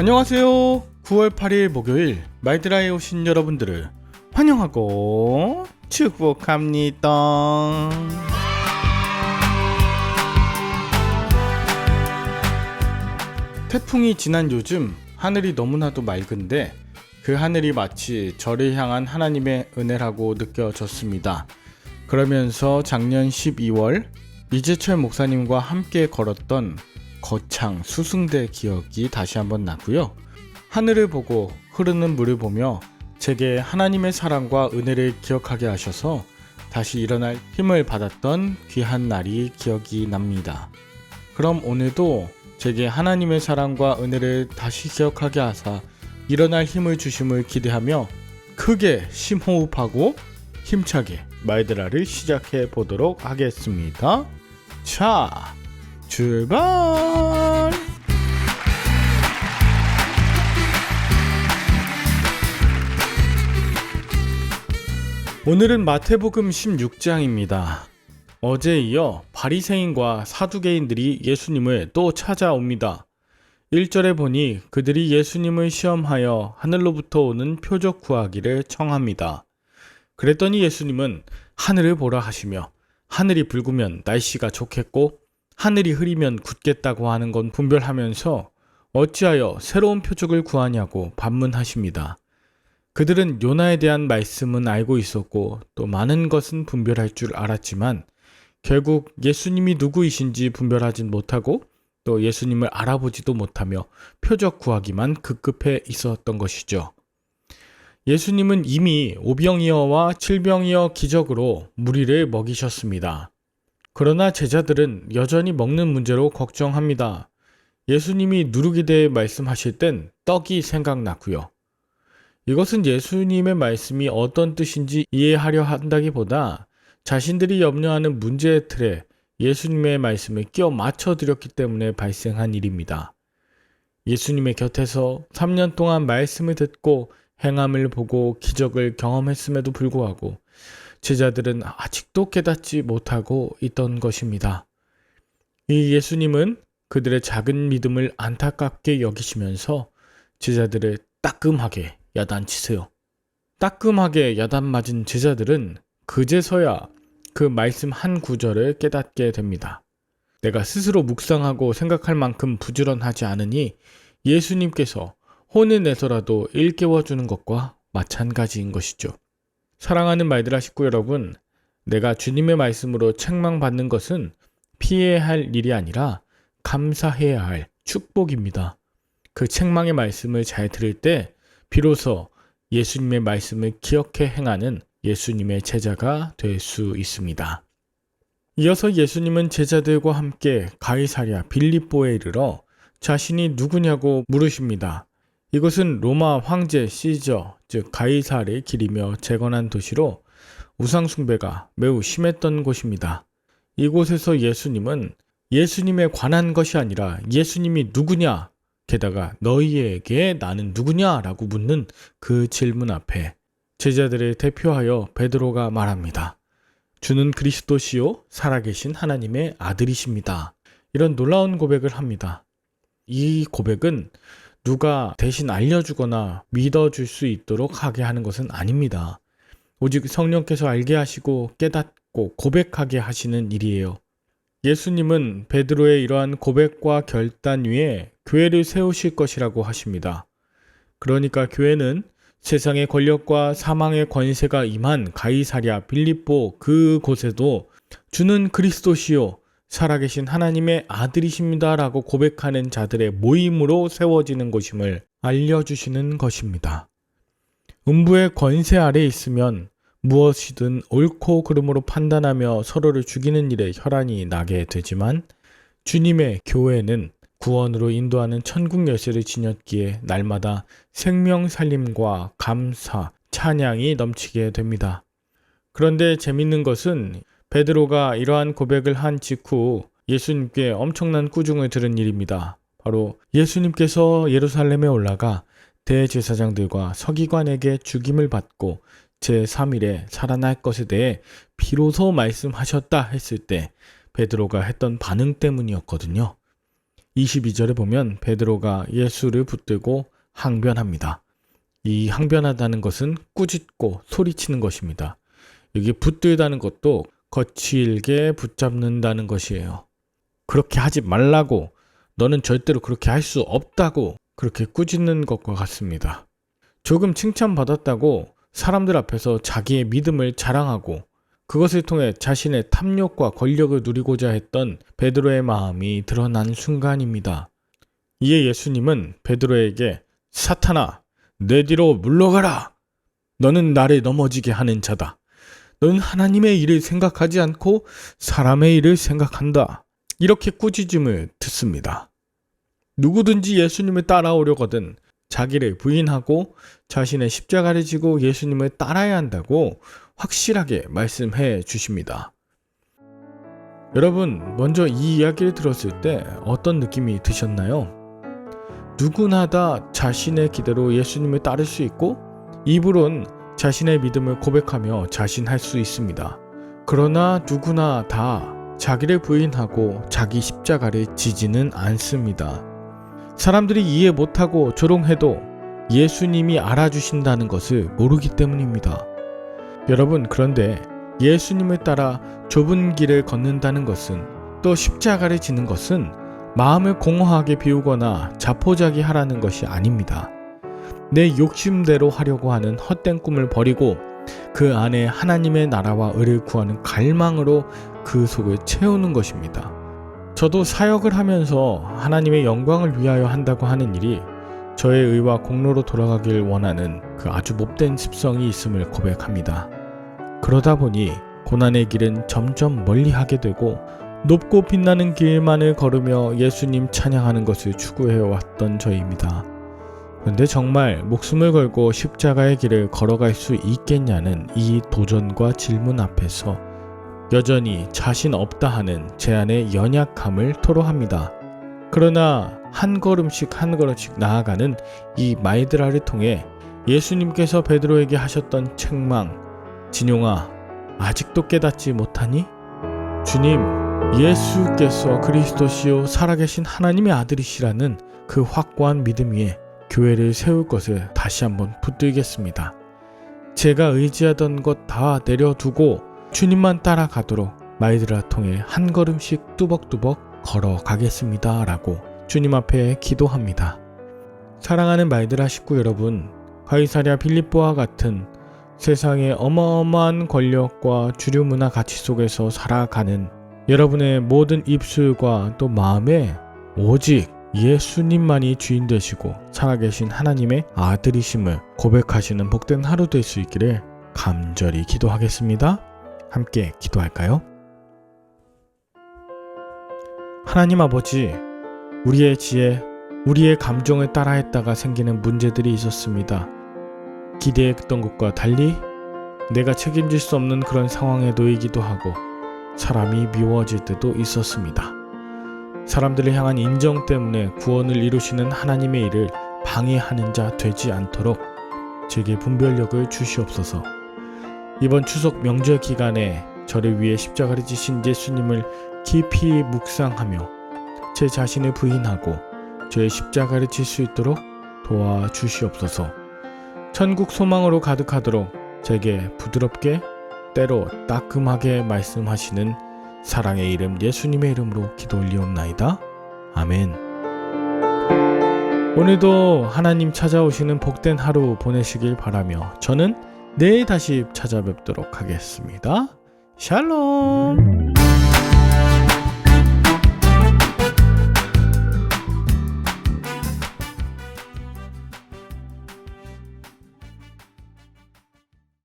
안녕하세요. 9월 8일 목요일 마이드라에 오신 여러분들을 환영하고 축복합니다. 태풍이 지난 요즘 하늘이 너무나도 맑은데 그 하늘이 마치 저를 향한 하나님의 은혜라고 느껴졌습니다. 그러면서 작년 12월 이재철 목사님과 함께 걸었던 거창 수승대 기억이 다시 한번 나고요. 하늘을 보고 흐르는 물을 보며 제게 하나님의 사랑과 은혜를 기억하게 하셔서 다시 일어날 힘을 받았던 귀한 날이 기억이 납니다. 그럼 오늘도 제게 하나님의 사랑과 은혜를 다시 기억하게 하사 일어날 힘을 주심을 기대하며 크게 심호흡하고 힘차게 마이드라를 시작해 보도록 하겠습니다. 자, 출발! 오늘은 마태복음 16장입니다. 어제에 이어 바리새인과 사두개인들이 예수님을 또 찾아옵니다. 1절에 보니 그들이 예수님을 시험하여 하늘로부터 오는 표적 구하기를 청합니다. 그랬더니 예수님은 하늘을 보라 하시며 하늘이 붉으면 날씨가 좋겠고 하늘이 흐리면 굳겠다고 하는 건 분별하면서 어찌하여 새로운 표적을 구하냐고 반문하십니다. 그들은 요나에 대한 말씀은 알고 있었고 또 많은 것은 분별할 줄 알았지만 결국 예수님이 누구이신지 분별하진 못하고 또 예수님을 알아보지도 못하며 표적 구하기만 급급해 있었던 것이죠. 예수님은 이미 오병이어와 칠병이어 기적으로 무리를 먹이셨습니다. 그러나 제자들은 여전히 먹는 문제로 걱정합니다. 예수님이 누룩에 대해 말씀하실 땐 떡이 생각나고요. 이것은 예수님의 말씀이 어떤 뜻인지 이해하려 한다기보다 자신들이 염려하는 문제의 틀에 예수님의 말씀을 끼워 맞춰드렸기 때문에 발생한 일입니다. 예수님의 곁에서 3년 동안 말씀을 듣고 행함을 보고 기적을 경험했음에도 불구하고 제자들은 아직도 깨닫지 못하고 있던 것입니다. 이 예수님은 그들의 작은 믿음을 안타깝게 여기시면서 제자들을 따끔하게 야단치세요. 따끔하게 야단맞은 제자들은 그제서야 그 말씀 한 구절을 깨닫게 됩니다. 내가 스스로 묵상하고 생각할 만큼 부지런하지 않으니 예수님께서 혼을 내서라도 일깨워주는 것과 마찬가지인 것이죠. 사랑하는 마이드라 식구 여러분, 내가 주님의 말씀으로 책망받는 것은 피해야 할 일이 아니라 감사해야 할 축복입니다. 그 책망의 말씀을 잘 들을 때 비로소 예수님의 말씀을 기억해 행하는 예수님의 제자가 될 수 있습니다. 이어서 예수님은 제자들과 함께 가이사랴 빌립보에 이르러 자신이 누구냐고 물으십니다. 이것은 로마 황제 시저, 즉 가이사를 기리며 재건한 도시로 우상숭배가 매우 심했던 곳입니다. 이곳에서 예수님은 예수님에 관한 것이 아니라 예수님이 누구냐, 게다가 너희에게 나는 누구냐라고 묻는 그 질문 앞에 제자들을 대표하여 베드로가 말합니다. 주는 그리스도시요 살아계신 하나님의 아들이십니다. 이런 놀라운 고백을 합니다. 이 고백은 누가 대신 알려주거나 믿어줄 수 있도록 하게 하는 것은 아닙니다. 오직 성령께서 알게 하시고 깨닫고 고백하게 하시는 일이에요. 예수님은 베드로의 이러한 고백과 결단 위에 교회를 세우실 것이라고 하십니다. 그러니까 교회는 세상의 권력과 사망의 권세가 임한 가이사랴 빌립보 그곳에도 주는 그리스도시요 살아계신 하나님의 아들이십니다 라고 고백하는 자들의 모임으로 세워지는 것임을 알려주시는 것입니다. 음부의 권세 아래 있으면 무엇이든 옳고 그름으로 판단하며 서로를 죽이는 일에 혈안이 나게 되지만 주님의 교회는 구원으로 인도하는 천국 열쇠를 지녔기에 날마다 생명 살림과 감사, 찬양이 넘치게 됩니다. 그런데 재밌는 것은 베드로가 이러한 고백을 한 직후 예수님께 엄청난 꾸중을 들은 일입니다. 바로 예수님께서 예루살렘에 올라가 대제사장들과 서기관에게 죽임을 받고 제3일에 살아날 것에 대해 비로소 말씀하셨다 했을 때 베드로가 했던 반응 때문이었거든요. 22절에 보면 베드로가 예수를 붙들고 항변합니다. 이 항변하다는 것은 꾸짖고 소리치는 것입니다. 여기 붙들다는 것도 거칠게 붙잡는다는 것이에요. 그렇게 하지 말라고, 너는 절대로 그렇게 할 수 없다고 그렇게 꾸짖는 것과 같습니다. 조금 칭찬받았다고 사람들 앞에서 자기의 믿음을 자랑하고 그것을 통해 자신의 탐욕과 권력을 누리고자 했던 베드로의 마음이 드러난 순간입니다. 이에 예수님은 베드로에게 사탄아, 내 뒤로 물러가라. 너는 나를 넘어지게 하는 자다. 너는 하나님의 일을 생각하지 않고 사람의 일을 생각한다. 이렇게 꾸짖음을 듣습니다. 누구든지 예수님을 따라오려거든 자기를 부인하고 자신의 십자가를 지고 예수님을 따라야 한다고 확실하게 말씀해 주십니다. 여러분, 먼저 이 이야기를 들었을 때 어떤 느낌이 드셨나요? 누구나 다 자신의 기대로 예수님을 따를 수 있고 입으론 자신의 믿음을 고백하며 자신할 수 있습니다. 그러나 누구나 다 자기를 부인하고 자기 십자가를 지지는 않습니다. 사람들이 이해 못하고 조롱해도 예수님이 알아주신다는 것을 모르기 때문입니다. 여러분, 그런데 예수님을 따라 좁은 길을 걷는다는 것은, 또 십자가를 지는 것은 마음을 공허하게 비우거나 자포자기하라는 것이 아닙니다. 내 욕심대로 하려고 하는 헛된 꿈을 버리고 그 안에 하나님의 나라와 의를 구하는 갈망으로 그 속을 채우는 것입니다. 저도 사역을 하면서 하나님의 영광을 위하여 한다고 하는 일이 저의 의와 공로로 돌아가길 원하는 그 아주 못된 습성이 있음을 고백합니다. 그러다 보니 고난의 길은 점점 멀리하게 되고 높고 빛나는 길만을 걸으며 예수님 찬양하는 것을 추구해왔던 저입니다. 그런데 정말 목숨을 걸고 십자가의 길을 걸어갈 수 있겠냐는 이 도전과 질문 앞에서 여전히 자신 없다 하는 제 안의 연약함을 토로합니다. 그러나 한 걸음씩 한 걸음씩 나아가는 이 말드라를 통해 예수님께서 베드로에게 하셨던 책망, 진용아, 아직도 깨닫지 못하니? 주님, 예수께서 그리스도시요 살아계신 하나님의 아들이시라는 그 확고한 믿음 위에 교회를 세울 것을 다시 한번 붙들겠습니다. 제가 의지하던 것 다 내려두고 주님만 따라가도록 말드라 통해 한 걸음씩 뚜벅뚜벅 걸어가겠습니다. 라고 주님 앞에 기도합니다. 사랑하는 말드라 식구 여러분, 가이사랴 빌립보와 같은 세상의 어마어마한 권력과 주류 문화 가치 속에서 살아가는 여러분의 모든 입술과 또 마음에 오직 예수님만이 주인 되시고 살아계신 하나님의 아들이심을 고백하시는 복된 하루 될 수 있기를 간절히 기도하겠습니다. 함께 기도할까요? 하나님 아버지, 우리의 지혜, 우리의 감정을 따라했다가 생기는 문제들이 있었습니다. 기대했던 것과 달리 내가 책임질 수 없는 그런 상황에 놓이기도 하고 사람이 미워질 때도 있었습니다. 사람들을 향한 인정 때문에 구원을 이루시는 하나님의 일을 방해하는 자 되지 않도록 제게 분별력을 주시옵소서. 이번 추석 명절 기간에 저를 위해 십자가를 지신 예수님을 깊이 묵상하며 제 자신을 부인하고 저의 십자가를 질 수 있도록 도와주시옵소서. 천국 소망으로 가득하도록 제게 부드럽게 때로 따끔하게 말씀하시는 사랑의 이름 예수님의 이름으로 기도 올리옵나이다. 아멘. 오늘도 하나님 찾아오시는 복된 하루 보내시길 바라며 저는 내일 다시 찾아뵙도록 하겠습니다. 샬롬.